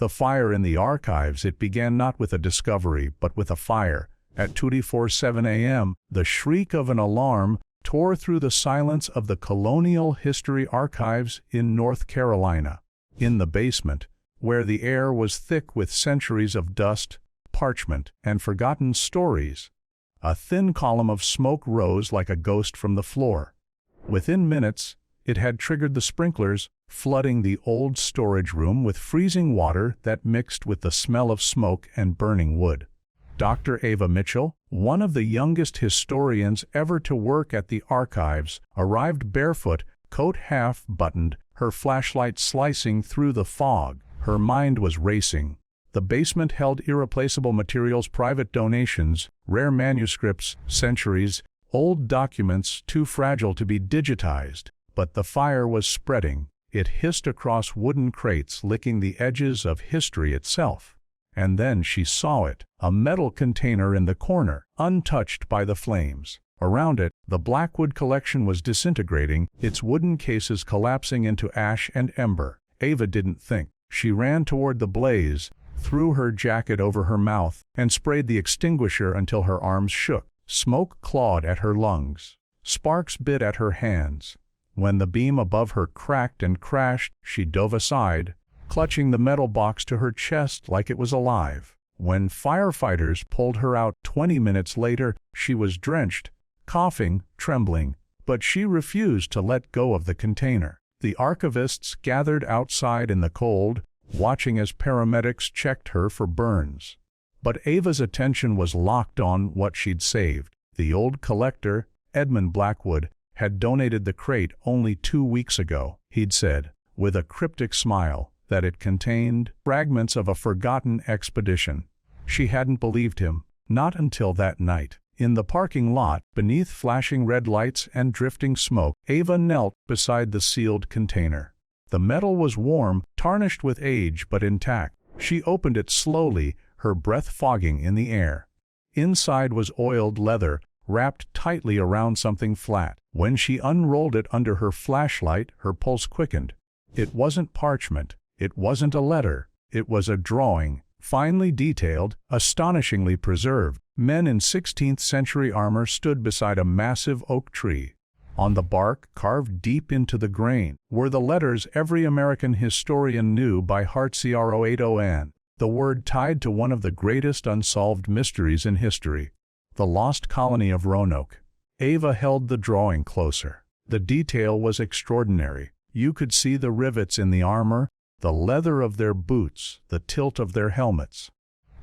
The fire in the archives, it began not with a discovery, but with a fire. At 2:47 a.m., the shriek of an alarm tore through the silence of the Colonial History Archives in North Carolina. In the basement, where the air was thick with centuries of dust, parchment, and forgotten stories, a thin column of smoke rose like a ghost from the floor. Within minutes, it had triggered the sprinklers, flooding the old storage room with freezing water that mixed with the smell of smoke and burning wood. Dr. Ava Mitchell, one of the youngest historians ever to work at the archives, arrived barefoot, coat half buttoned, her flashlight slicing through the fog. Her mind was racing. The basement held irreplaceable materials, private donations, rare manuscripts, centuries, old documents too fragile to be digitized. But the fire was spreading. It hissed across wooden crates, licking the edges of history itself. And then she saw it, a metal container in the corner, untouched by the flames. Around it, the Blackwood collection was disintegrating, its wooden cases collapsing into ash and ember. Ava didn't think. She ran toward the blaze, threw her jacket over her mouth, and sprayed the extinguisher until her arms shook. Smoke clawed at her lungs. Sparks bit at her hands. When the beam above her cracked and crashed, she dove aside, clutching the metal box to her chest like it was alive. When firefighters pulled her out 20 minutes later, she was drenched, coughing, trembling, but she refused to let go of the container. The archivists gathered outside in the cold, watching as paramedics checked her for burns. But Ava's attention was locked on what she'd saved. The old collector, Edmund Blackwood, had donated the crate only 2 weeks ago. He'd said, with a cryptic smile, that it contained fragments of a forgotten expedition. She hadn't believed him, not until that night. In the parking lot, beneath flashing red lights and drifting smoke, Ava knelt beside the sealed container. The metal was warm, tarnished with age but intact. She opened it slowly, her breath fogging in the air. Inside was oiled leather, wrapped tightly around something flat. When she unrolled it under her flashlight, her pulse quickened. It wasn't parchment. It wasn't a letter. It was a drawing, finely detailed, astonishingly preserved. Men in 16th-century armor stood beside a massive oak tree. On the bark, carved deep into the grain, were the letters every American historian knew by heart: CROATOAN, the word tied to one of the greatest unsolved mysteries in history, the Lost Colony of Roanoke. Ava held the drawing closer. The detail was extraordinary. You could see the rivets in the armor, the leather of their boots, the tilt of their helmets.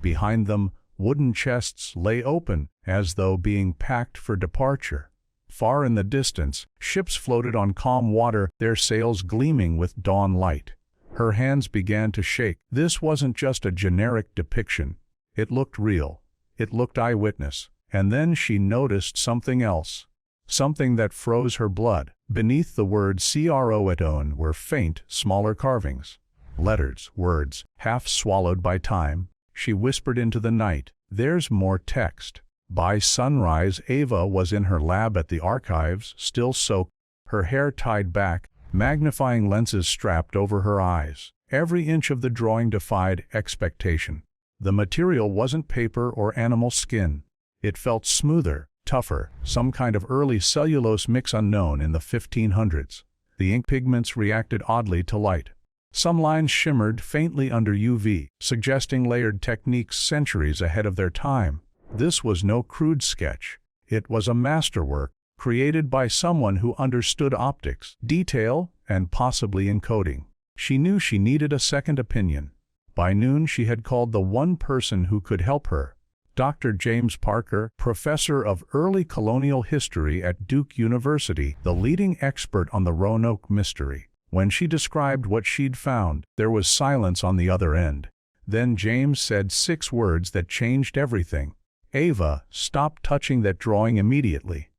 Behind them, wooden chests lay open, as though being packed for departure. Far in the distance, ships floated on calm water, their sails gleaming with dawn light. Her hands began to shake. This wasn't just a generic depiction. It looked real. It looked eyewitness. And then she noticed something else. Something that froze her blood. Beneath the word CROATOAN were faint, smaller carvings. Letters, words, half swallowed by time. She whispered into the night, "There's more text." By sunrise, Ava was in her lab at the archives, still soaked, her hair tied back, magnifying lenses strapped over her eyes. Every inch of the drawing defied expectation. The material wasn't paper or animal skin. It felt smoother, tougher, some kind of early cellulose mix unknown in the 1500s. The ink pigments reacted oddly to light. Some lines shimmered faintly under UV, suggesting layered techniques centuries ahead of their time. This was no crude sketch. It was a masterwork, created by someone who understood optics, detail, and possibly encoding. She knew she needed a second opinion. By noon she had called the one person who could help her. Dr. James Parker, professor of early colonial history at Duke University, the leading expert on the Roanoke mystery. When she described what she'd found, there was silence on the other end. Then James said 6 words that changed everything. Ava, stop touching that drawing immediately.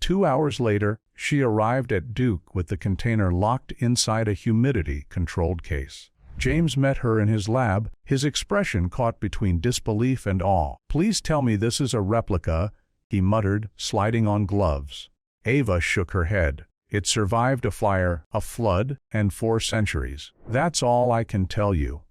2 hours later, she arrived at Duke with the container locked inside a humidity-controlled case. James met her in his lab, his expression caught between disbelief and awe. "Please tell me this is a replica," he muttered, sliding on gloves. Ava shook her head. "It survived a fire, a flood, and 4 centuries. That's all I can tell you."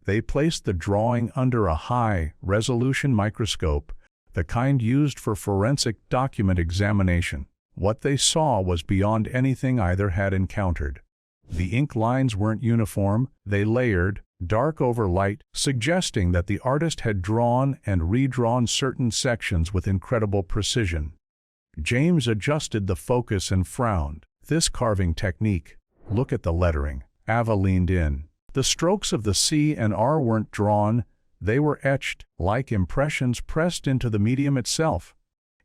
They placed the drawing under a high-resolution microscope, the kind used for forensic document examination. What they saw was beyond anything either had encountered. The ink lines weren't uniform, they layered, dark over light, suggesting that the artist had drawn and redrawn certain sections with incredible precision. James adjusted the focus and frowned. This carving technique. Look at the lettering. Ava leaned in. The strokes of the C and R weren't drawn, they were etched, like impressions pressed into the medium itself.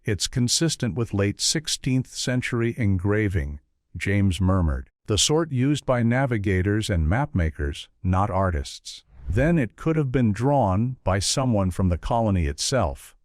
It's consistent with late 16th century engraving, James murmured. The sort used by navigators and mapmakers, not artists. Then it could have been drawn by someone from the colony itself,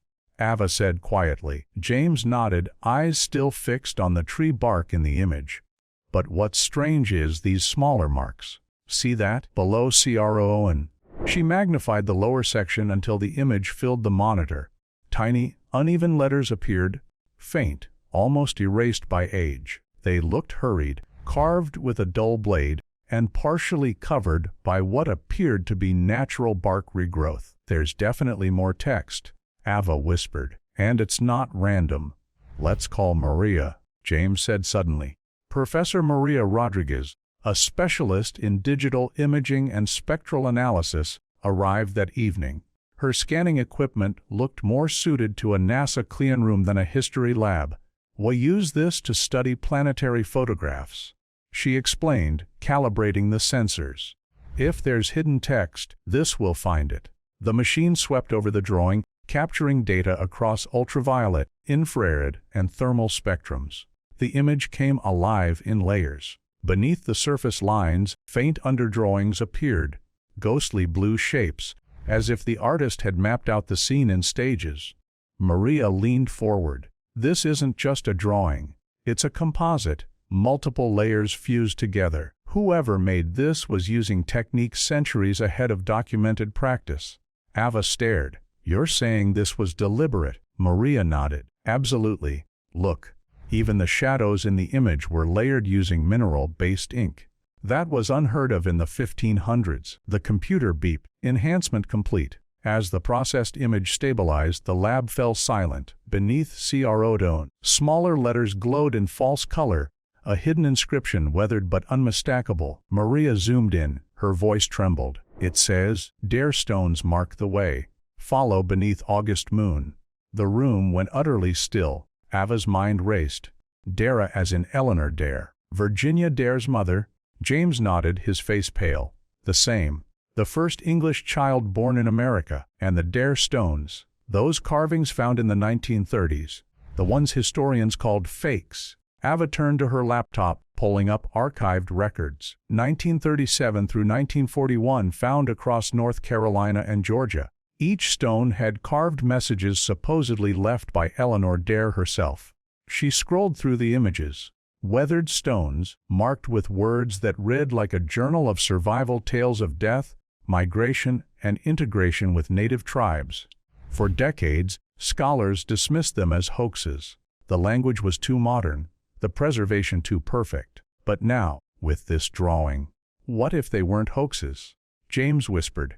Ava said quietly. James nodded, eyes still fixed on the tree bark in the image. But what's strange is these smaller marks. See that? Below CROATAN. She magnified the lower section until the image filled the monitor. Tiny, uneven letters appeared, faint, almost erased by age. They looked hurried, carved with a dull blade, and partially covered by what appeared to be natural bark regrowth. There's definitely more text, Ava whispered. And it's not random. Let's call Maria, James said suddenly. Professor Maria Rodriguez, a specialist in digital imaging and spectral analysis, arrived that evening. Her scanning equipment looked more suited to a NASA cleanroom than a history lab. We use this to study planetary photographs, she explained, calibrating the sensors. If there's hidden text, this will find it. The machine swept over the drawing, capturing data across ultraviolet, infrared, and thermal spectrums. The image came alive in layers. Beneath the surface lines, faint underdrawings appeared, ghostly blue shapes, as if the artist had mapped out the scene in stages. Maria leaned forward. This isn't just a drawing. It's a composite, multiple layers fused together. Whoever made this was using techniques centuries ahead of documented practice. Ava stared. You're saying this was deliberate? Maria nodded. Absolutely. Look. Even the shadows in the image were layered using mineral-based ink. That was unheard of in the 1500s. The computer beeped. Enhancement complete. As the processed image stabilized, the lab fell silent. Beneath CROATAN, smaller letters glowed in false color, a hidden inscription weathered but unmistakable. Maria zoomed in. Her voice trembled. It says, "Dare stones mark the way. Follow beneath August moon." The room went utterly still. Ava's mind raced. Dara as in Eleanor Dare. Virginia Dare's mother? James nodded, his face pale. The same. The first English child born in America. And the Dare stones. Those carvings found in the 1930s. The ones historians called fakes. Ava turned to her laptop, pulling up archived records. 1937 through 1941 found across North Carolina and Georgia. Each stone had carved messages supposedly left by Eleanor Dare herself. She scrolled through the images. Weathered stones, marked with words that read like a journal of survival tales of death, migration, and integration with native tribes. For decades, scholars dismissed them as hoaxes. The language was too modern, the preservation too perfect. But now, with this drawing, what if they weren't hoaxes? James whispered.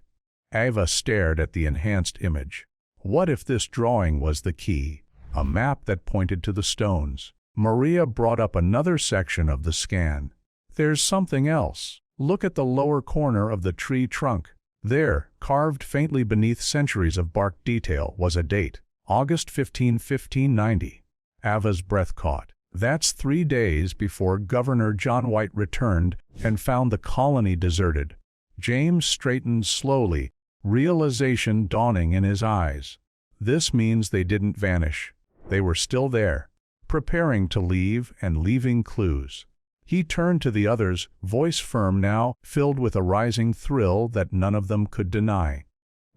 Ava stared at the enhanced image. What if this drawing was the key? A map that pointed to the stones. Maria brought up another section of the scan. There's something else. Look at the lower corner of the tree trunk. There, carved faintly beneath centuries of bark detail, was a date. August 15, 1590. Ava's breath caught. That's 3 days before Governor John White returned and found the colony deserted. James straightened slowly, realization dawning in his eyes. This means they didn't vanish. They were still there, preparing to leave and leaving clues. He turned to the others, voice firm now, filled with a rising thrill that none of them could deny.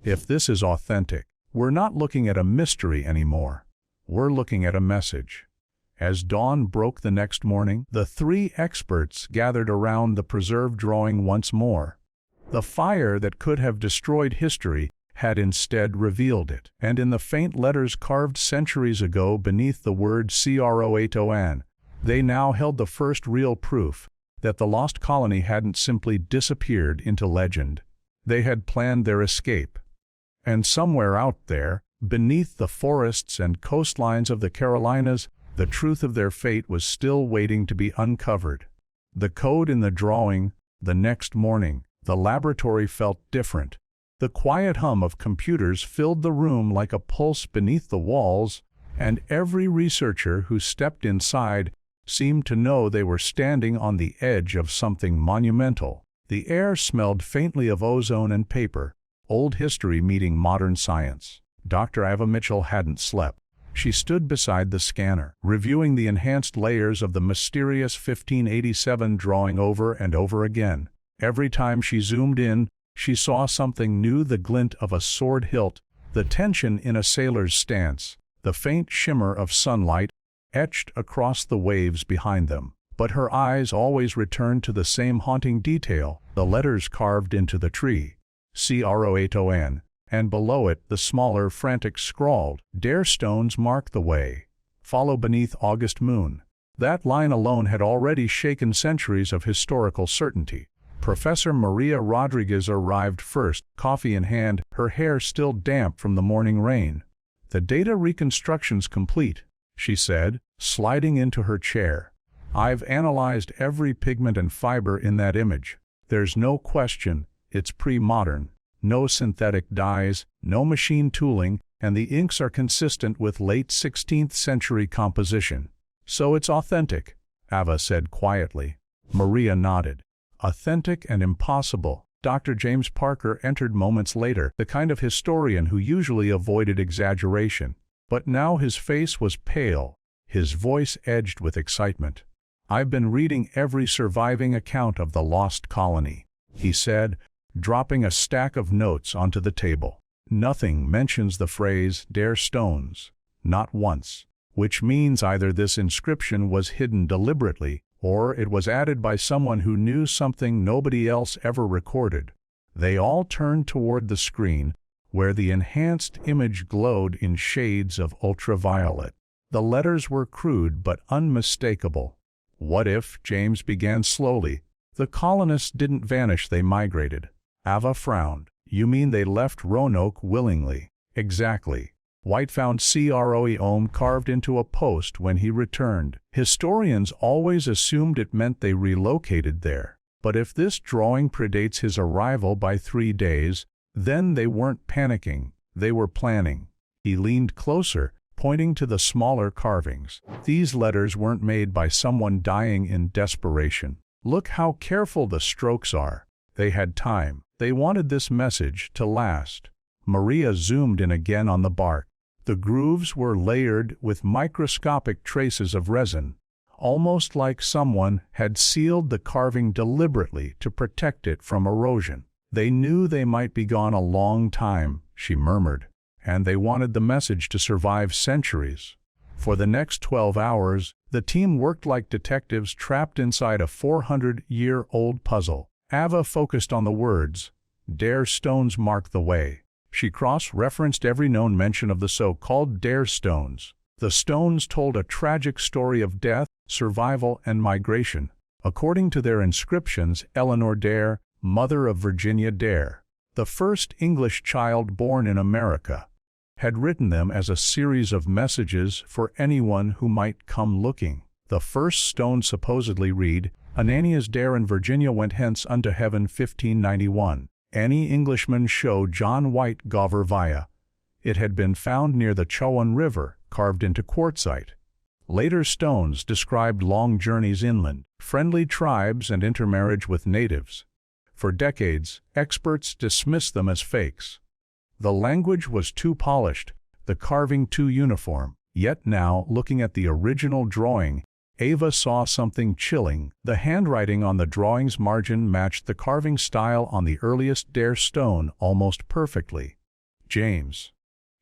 If this is authentic, we're not looking at a mystery anymore. We're looking at a message. As dawn broke the next morning, the 3 experts gathered around the preserved drawing once more. The fire that could have destroyed history had instead revealed it, and in the faint letters carved centuries ago beneath the word CROATOAN, they now held the first real proof that the lost colony hadn't simply disappeared into legend. They had planned their escape. And somewhere out there, beneath the forests and coastlines of the Carolinas, the truth of their fate was still waiting to be uncovered. The code in the drawing, the next morning, the laboratory felt different. The quiet hum of computers filled the room like a pulse beneath the walls, and every researcher who stepped inside seemed to know they were standing on the edge of something monumental. The air smelled faintly of ozone and paper, old history meeting modern science. Dr. Ava Mitchell hadn't slept. She stood beside the scanner, reviewing the enhanced layers of the mysterious 1587 drawing over and over again. Every time she zoomed in, she saw something new: the glint of a sword hilt, the tension in a sailor's stance, the faint shimmer of sunlight etched across the waves behind them. But her eyes always returned to the same haunting detail: the letters carved into the tree, CROATOAN, and below it the smaller, frantic scrawled, "Dare stones mark the way. Follow beneath August moon." That line alone had already shaken centuries of historical certainty. Professor Maria Rodriguez arrived first, coffee in hand, her hair still damp from the morning rain. "The data reconstruction's complete," she said, sliding into her chair. "I've analyzed every pigment and fiber in that image. There's no question, it's pre-modern. No synthetic dyes, no machine tooling, and the inks are consistent with late 16th century composition. So it's authentic," Ava said quietly. Maria nodded. "Authentic and impossible." Dr. James Parker entered moments later, the kind of historian who usually avoided exaggeration. But now his face was pale, his voice edged with excitement. "I've been reading every surviving account of the Lost Colony," he said, dropping a stack of notes onto the table. "Nothing mentions the phrase, 'Dare stones.' Not once. Which means either this inscription was hidden deliberately, or it was added by someone who knew something nobody else ever recorded." They all turned toward the screen, where the enhanced image glowed in shades of ultraviolet. The letters were crude but unmistakable. "What if," James began slowly, "the colonists didn't vanish, they migrated?" Ava frowned. "You mean they left Roanoke willingly?" "Exactly. White found CROATOAN carved into a post when he returned. Historians always assumed it meant they relocated there. But if this drawing predates his arrival by 3 days, then they weren't panicking, they were planning." He leaned closer, pointing to the smaller carvings. "These letters weren't made by someone dying in desperation. Look how careful the strokes are. They had time. They wanted this message to last." Maria zoomed in again on the bark. The grooves were layered with microscopic traces of resin, almost like someone had sealed the carving deliberately to protect it from erosion. "They knew they might be gone a long time," she murmured, "and they wanted the message to survive centuries." For the next 12 hours, the team worked like detectives trapped inside a 400-year-old puzzle. Ava focused on the words, "Dare stones mark the way." She cross-referenced every known mention of the so-called Dare stones. The stones told a tragic story of death, survival, and migration. According to their inscriptions, Eleanor Dare, mother of Virginia Dare, the first English child born in America, had written them as a series of messages for anyone who might come looking. The first stone supposedly read, "Ananias Dare in Virginia went hence unto heaven 1591. Any Englishman show John White Gover via." It had been found near the Chowan River, carved into quartzite. Later stones described long journeys inland, friendly tribes, and intermarriage with natives. For decades, experts dismissed them as fakes. The language was too polished, the carving too uniform. Yet now, looking at the original drawing, Ava saw something chilling. The handwriting on the drawing's margin matched the carving style on the earliest Dare stone almost perfectly. "James,"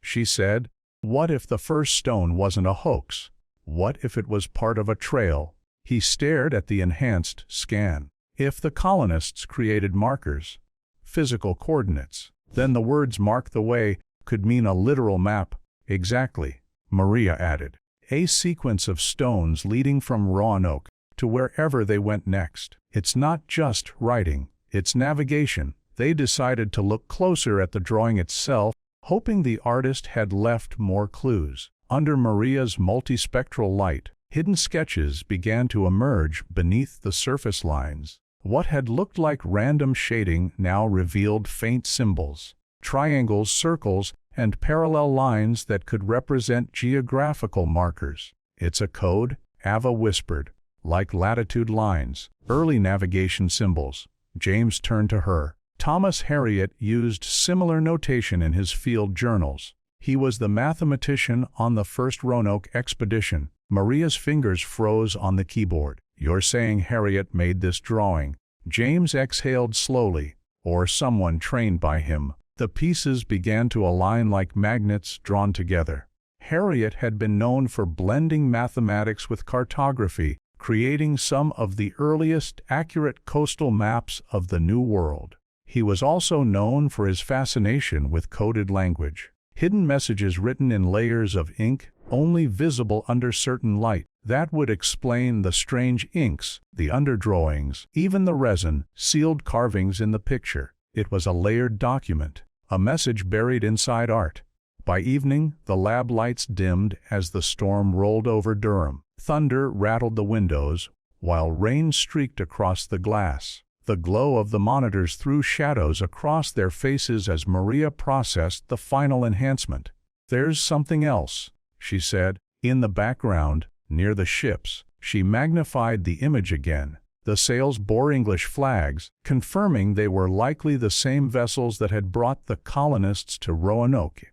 she said, "what if the first stone wasn't a hoax? What if it was part of a trail?" He stared at the enhanced scan. "If the colonists created markers, physical coordinates, then the words 'mark the way' could mean a literal map." "Exactly," Maria added. "A sequence of stones leading from Roanoke to wherever they went next. It's not just writing, it's navigation, They decided to look closer at the drawing itself, hoping the artist had left more clues. Under Maria's multispectral light, hidden sketches began to emerge beneath the surface lines. What had looked like random shading now revealed faint symbols, triangles, circles, and parallel lines that could represent geographical markers. "It's a code," Ava whispered, "like latitude lines, early navigation symbols." James turned to her. Thomas Harriot used similar notation in his field journals. He was the mathematician on the first Roanoke expedition. Maria's fingers froze on the keyboard. "You're saying Harriot made this drawing?" James exhaled slowly. "Or someone trained by him." The pieces began to align like magnets drawn together. Harriot had been known for blending mathematics with cartography, creating some of the earliest accurate coastal maps of the New World. He was also known for his fascination with coded language, hidden messages written in layers of ink, only visible under certain light. That would explain the strange inks, the underdrawings, even the resin, sealed carvings in the picture. It was a layered document, a message buried inside art. By evening, the lab lights dimmed as the storm rolled over Durham. Thunder rattled the windows, while rain streaked across the glass. The glow of the monitors threw shadows across their faces as Maria processed the final enhancement. "There's something else," she said. In the background, near the ships, she magnified the image again. The sails bore English flags, confirming they were likely the same vessels that had brought the colonists to Roanoke.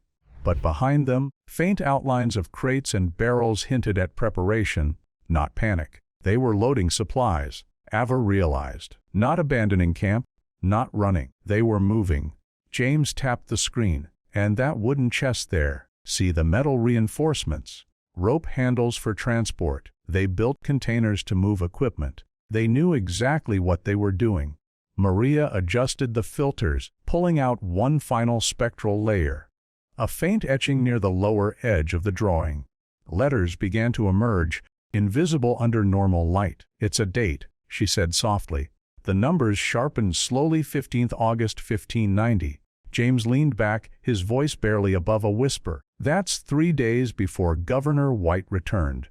But behind them, faint outlines of crates and barrels hinted at preparation, not panic. They were loading supplies, Ava realized. Not abandoning camp, not running. They were moving. James tapped the screen. "And that wooden chest there. See the metal reinforcements. Rope handles for transport." They built containers to move equipment. They knew exactly what they were doing. Maria adjusted the filters, pulling out one final spectral layer. A faint etching near the lower edge of the drawing. Letters began to emerge, invisible under normal light. "It's a date," she said softly. The numbers sharpened slowly. 15th August 1590. James leaned back, his voice barely above a whisper. "That's 3 days before Governor White returned."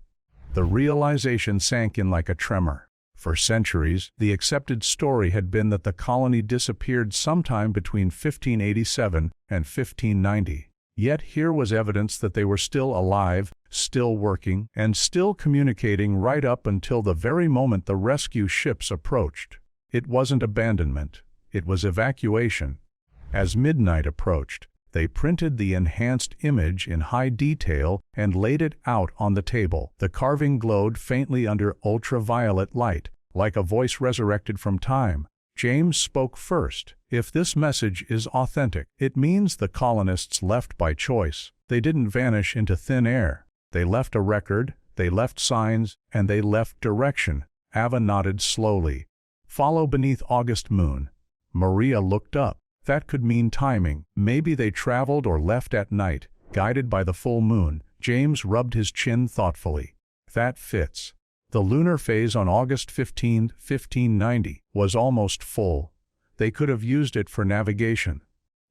The realization sank in like a tremor. For centuries, the accepted story had been that the colony disappeared sometime between 1587 and 1590. Yet here was evidence that they were still alive, still working, and still communicating right up until the very moment the rescue ships approached. It wasn't abandonment, it was evacuation. As midnight approached, they printed the enhanced image in high detail and laid it out on the table. The carving glowed faintly under ultraviolet light, like a voice resurrected from time. James spoke first. "If this message is authentic, it means the colonists left by choice. They didn't vanish into thin air. They left a record, they left signs, and they left direction." Ava nodded slowly. "Follow beneath August moon." Maria looked up. That could mean timing. Maybe they traveled or left at night, guided by the full moon. James rubbed his chin thoughtfully. "That fits." The lunar phase on August 15, 1590, was almost full. They could have used it for navigation.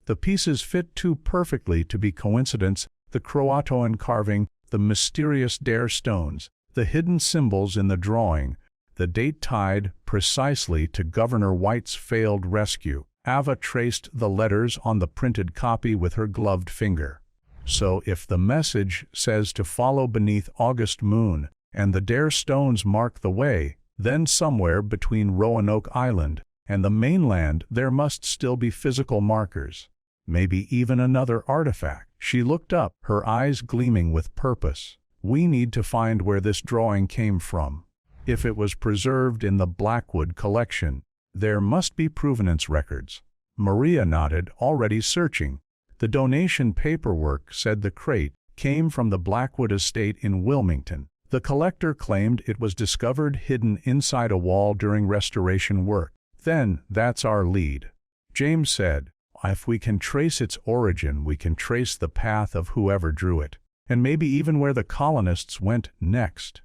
The pieces fit too perfectly to be coincidence. The CROATOAN carving, the mysterious Dare stones, the hidden symbols in the drawing, the date tied precisely to Governor White's failed rescue. Ava traced the letters on the printed copy with her gloved finger. "So if the message says to follow beneath August moon, and the Dare stones mark the way, then somewhere between Roanoke Island and the mainland there must still be physical markers. Maybe even another artifact." She looked up, her eyes gleaming with purpose. "We need to find where this drawing came from. If it was preserved in the Blackwood collection, there must be provenance records." Maria nodded, already searching. The donation paperwork said the crate came from the Blackwood estate in Wilmington. The collector claimed it was discovered hidden inside a wall during restoration work. "Then, that's our lead," James said. "If we can trace its origin, we can trace the path of whoever drew it, and maybe even where the colonists went next."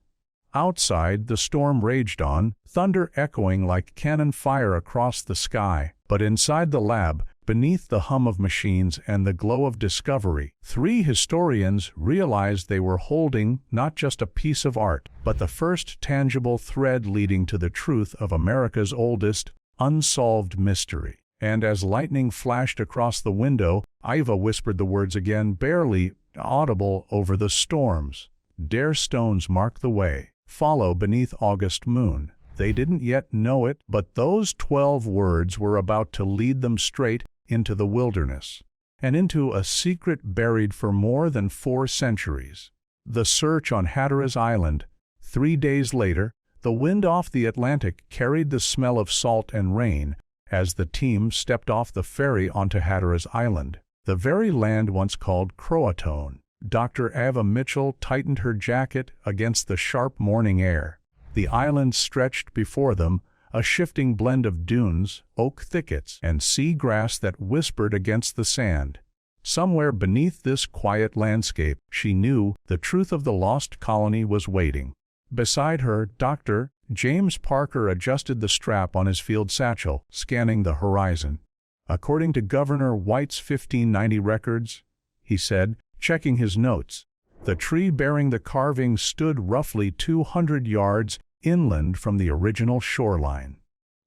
Outside, the storm raged on, thunder echoing like cannon fire across the sky. But inside the lab, beneath the hum of machines and the glow of discovery, three historians realized they were holding not just a piece of art, but the first tangible thread leading to the truth of America's oldest, unsolved mystery. And as lightning flashed across the window, Ava whispered the words again, barely audible over the storms. "Dare stones mark the way, follow beneath August moon." They didn't yet know it, but those 12 words were about to lead them straight into the wilderness, and into a secret buried for more than 4 centuries. The search on Hatteras Island. 3 days later, the wind off the Atlantic carried the smell of salt and rain as the team stepped off the ferry onto Hatteras Island, the very land once called CROATOAN. Dr. Ava Mitchell tightened her jacket against the sharp morning air. The island stretched before them, a shifting blend of dunes, oak thickets, and sea grass that whispered against the sand. Somewhere beneath this quiet landscape, she knew, the truth of the lost colony was waiting. Beside her, Dr. James Parker adjusted the strap on his field satchel, scanning the horizon. "According to Governor White's 1590 records," he said, checking his notes, "the tree bearing the carving stood roughly 200 yards inland from the original shoreline."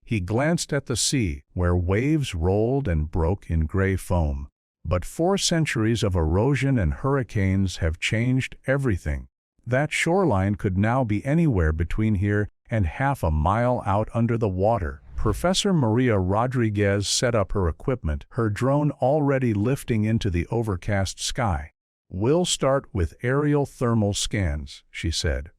He glanced at the sea, where waves rolled and broke in gray foam. But 4 centuries of erosion and hurricanes have changed everything. That shoreline could now be anywhere between here and half a mile out under the water. Professor Maria Rodriguez set up her equipment, her drone already lifting into the overcast sky. "We'll start with aerial thermal scans," she said.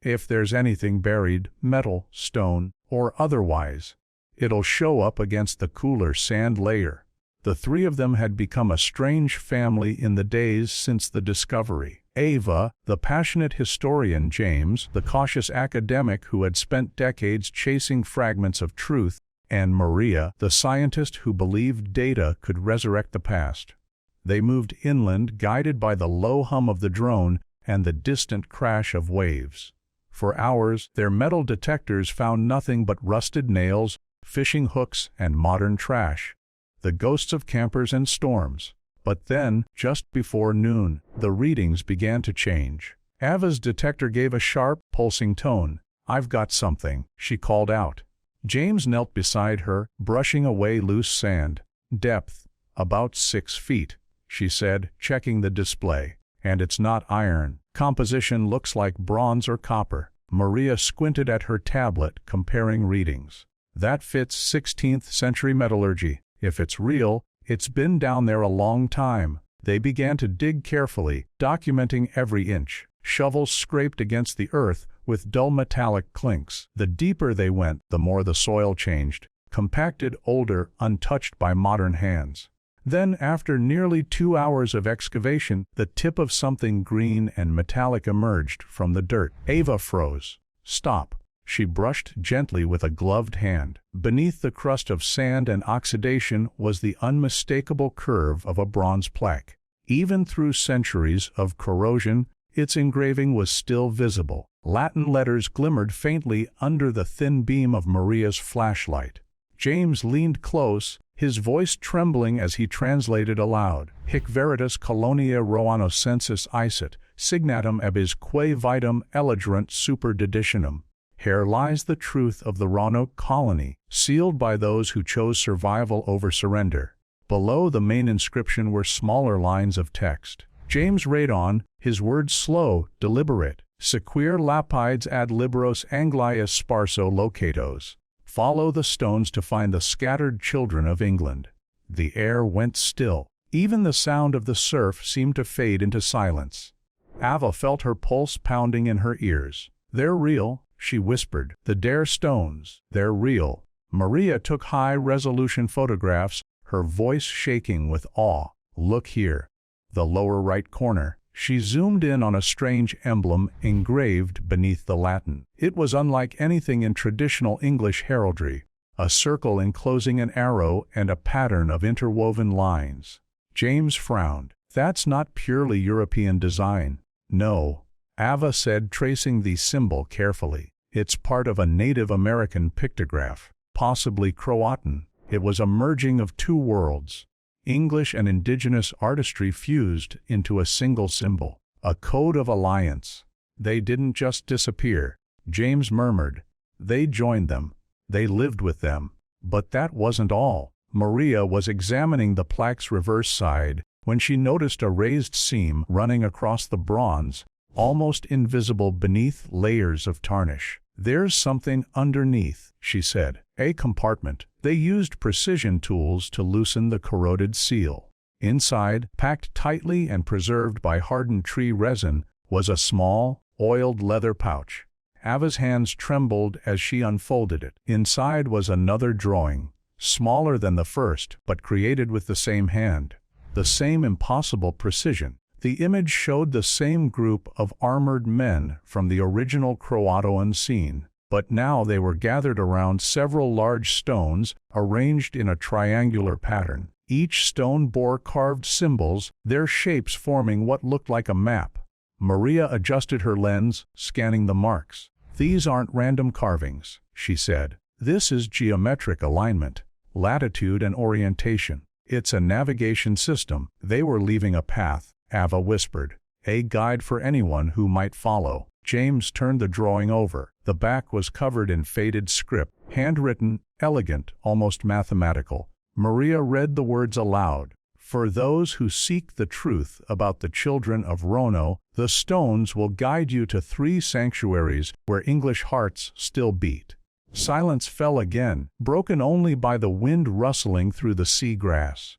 "If there's anything buried, metal, stone, or otherwise, it'll show up against the cooler sand layer." The 3 of them had become a strange family in the days since the discovery. Ava, the passionate historian, James, the cautious academic who had spent decades chasing fragments of truth, and Maria, the scientist who believed data could resurrect the past. They moved inland, guided by the low hum of the drone and the distant crash of waves. For hours, their metal detectors found nothing but rusted nails, fishing hooks, and modern trash. The ghosts of campers and storms. But then, just before noon, the readings began to change. Ava's detector gave a sharp, pulsing tone. "I've got something," she called out. James knelt beside her, brushing away loose sand. "Depth, about 6 feet," she said, checking the display. "And it's not iron. Composition looks like bronze or copper." Maria squinted at her tablet, comparing readings. "That fits 16th century metallurgy. If it's real, it's been down there a long time." They began to dig carefully, documenting every inch. Shovels scraped against the earth with dull metallic clinks. The deeper they went, the more the soil changed, compacted, older, untouched by modern hands. Then, after nearly 2 hours of excavation, the tip of something green and metallic emerged from the dirt. Ava froze. "Stop." She brushed gently with a gloved hand. Beneath the crust of sand and oxidation was the unmistakable curve of a bronze plaque. Even through centuries of corrosion, its engraving was still visible. Latin letters glimmered faintly under the thin beam of Maria's flashlight. James leaned close, his voice trembling as he translated aloud. "Hic veritas colonia Roanocensis icet, signatum ebis quae vitam elegerant super deditionum." Here lies the truth of the Roanoke colony, sealed by those who chose survival over surrender. Below the main inscription were smaller lines of text. James read on, his words slow, deliberate. "Sequir lapides ad libros Anglias sparso locatos." Follow the stones to find the scattered children of England. The air went still. Even the sound of the surf seemed to fade into silence. Ava felt her pulse pounding in her ears. "They're real," she whispered. "The Dare stones, they're real." Maria took high-resolution photographs, her voice shaking with awe. "Look here." The lower right corner. She zoomed in on a strange emblem engraved beneath the Latin. It was unlike anything in traditional English heraldry, a circle enclosing an arrow and a pattern of interwoven lines. James frowned. "That's not purely European design." "No." Ava said, tracing the symbol carefully. It's part of a Native American pictograph, possibly Croatan. It was a merging of two worlds, English and indigenous artistry fused into a single symbol, a code of alliance. They didn't just disappear, James murmured. They joined them. They lived with them. But that wasn't all. Maria was examining the plaque's reverse side when she noticed a raised seam running across the bronze, almost invisible beneath layers of tarnish. "There's something underneath," she said. "A compartment." They used precision tools to loosen the corroded seal. Inside, packed tightly and preserved by hardened tree resin, was a small, oiled leather pouch. Ava's hands trembled as she unfolded it. Inside was another drawing, smaller than the first, but created with the same hand. The same impossible precision. The image showed the same group of armored men from the original CROATOAN scene, but now they were gathered around several large stones arranged in a triangular pattern. Each stone bore carved symbols, their shapes forming what looked like a map. Maria adjusted her lens, scanning the marks. "These aren't random carvings," she said. "This is geometric alignment, latitude and orientation. It's a navigation system." "They were leaving a path," Ava whispered. "A guide for anyone who might follow." James turned the drawing over. The back was covered in faded script, handwritten, elegant, almost mathematical. Maria read the words aloud. "For those who seek the truth about the children of Roanoke, the stones will guide you to 3 sanctuaries where English hearts still beat." Silence fell again, broken only by the wind rustling through the sea grass.